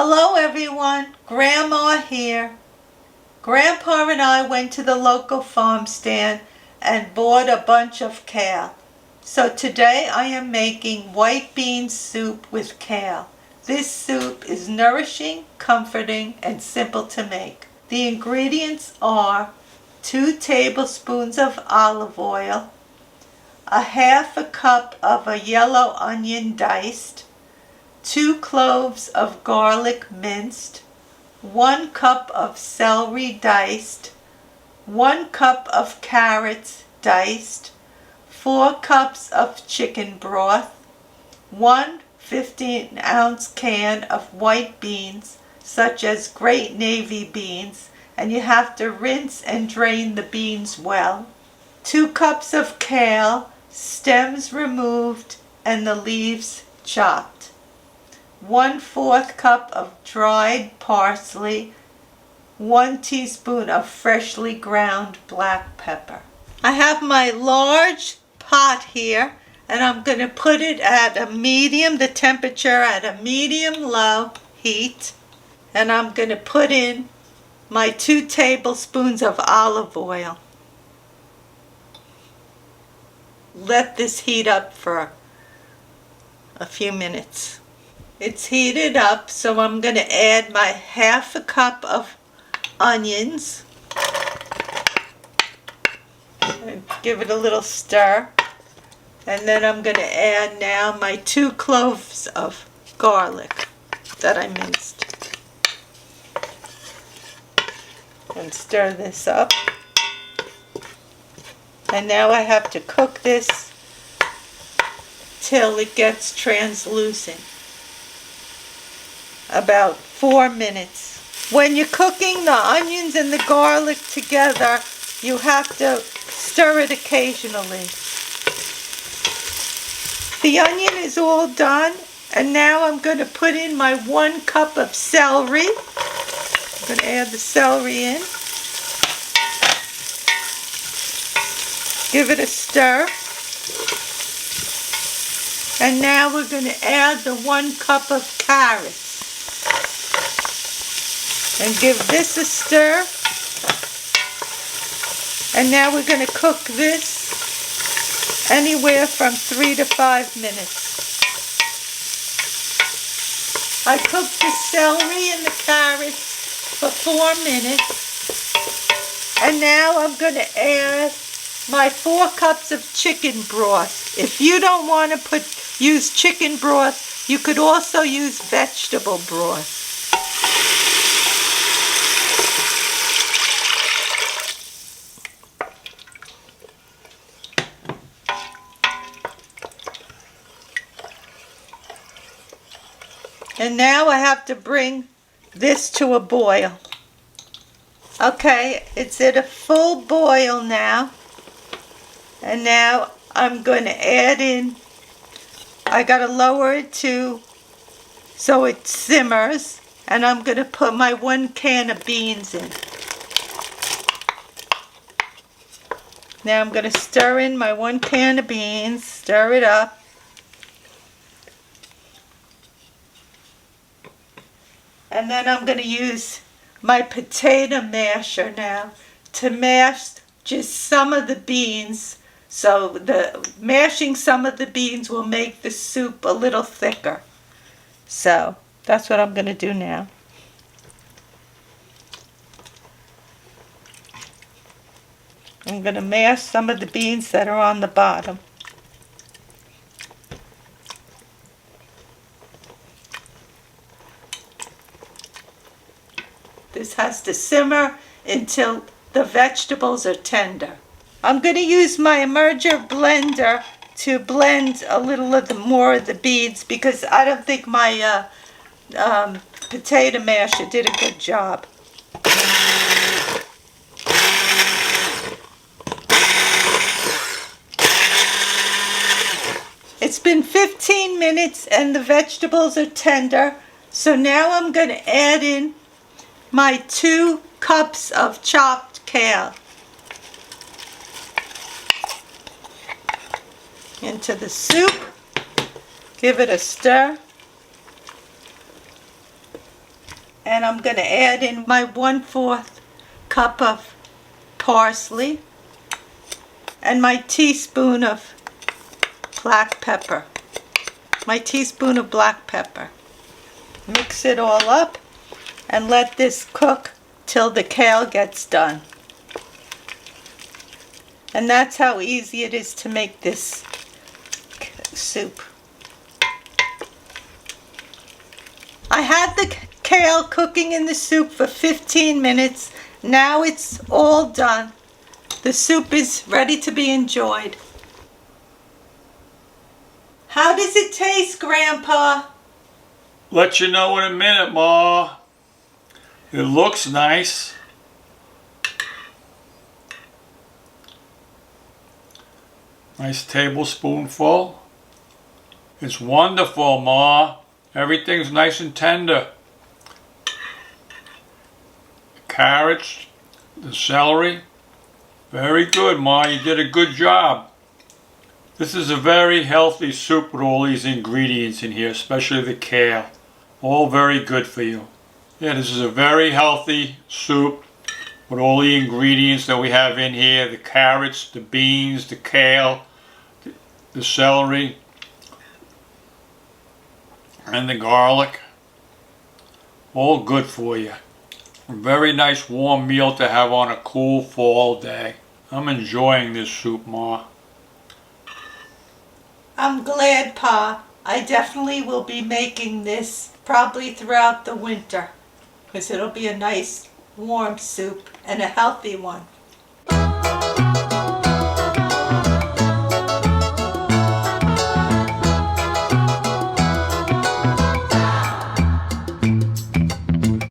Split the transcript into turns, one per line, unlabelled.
Hello everyone, Grandma here. Grandpa and I went to the local farm stand and bought a bunch of kale. So today I am making white bean soup with kale. This soup is nourishing, comforting, and simple to make. The ingredients are 2 tablespoons of olive oil, a half a cup of a yellow onion diced, 2 cloves of garlic minced, 1 cup of celery diced, 1 cup of carrots diced, 4 cups of chicken broth, 1 15-ounce can of white beans, such as great navy beans, and you have to rinse and drain the beans well, 2 cups of kale, stems removed and the leaves chopped, 1/4 cup of dried parsley, 1 teaspoon of freshly ground black pepper. I have my large pot here and I'm going to put it at the temperature at a medium-low heat, and I'm going to put in my 2 tablespoons of olive oil. Let this heat up for a few minutes. It's heated up, so I'm going to add my half a cup of onions. And give it a little stir. And then I'm going to add now my 2 cloves of garlic that I minced. And stir this up. And now I have to cook this till it gets translucent. About 4 minutes. When you're cooking the onions and the garlic together, you have to stir it occasionally. The onion is all done, and now I'm going to put in my 1 cup of celery. I'm going to add the celery in. Give it a stir. And now we're going to add the 1 cup of carrots. And give this a stir. And now we're going to cook this anywhere from 3 to 5 minutes. I cooked the celery and the carrots for 4 minutes. And now I'm going to add my 4 cups of chicken broth. If you don't want to use chicken broth, you could also use vegetable broth. And now I have to bring this to a boil. Okay, it's at a full boil now. And now I'm going to add in, I got to lower it so it simmers. And I'm going to put my 1 can of beans in. Now I'm going to stir in my 1 can of beans, stir it up. And then I'm going to use my potato masher now to mash just some of the beans. So mashing some of the beans will make the soup a little thicker. So that's what I'm going to do now. I'm going to mash some of the beans that are on the bottom. This has to simmer until the vegetables are tender. I'm going to use my immerger blender to blend a little more of the beans because I don't think my potato masher did a good job. It's been 15 minutes and the vegetables are tender. So now I'm going to add in my 2 cups of chopped kale into the soup. Give it a stir. And I'm going to add in my 1/4 cup of parsley and my teaspoon of black pepper. Mix it all up and let this cook till the kale gets done. And that's how easy it is to make this soup. I had the kale cooking in the soup for 15 minutes. Now it's all done. The soup is ready to be enjoyed. How does it taste, Grandpa?
Let you know in a minute, Ma. It looks nice. Nice tablespoonful. It's wonderful, Ma. Everything's nice and tender. The carrots, the celery. Very good, Ma. You did a good job. This is a very healthy soup with all these ingredients in here, especially the kale. All very good for you. Yeah, this is a very healthy soup with all the ingredients that we have in here. The carrots, the beans, the kale, the celery, and the garlic. All good for you. A very nice warm meal to have on a cool fall day. I'm enjoying this soup, Ma.
I'm glad, Pa. I definitely will be making this probably throughout the winter, because it'll be a nice warm soup and a healthy one.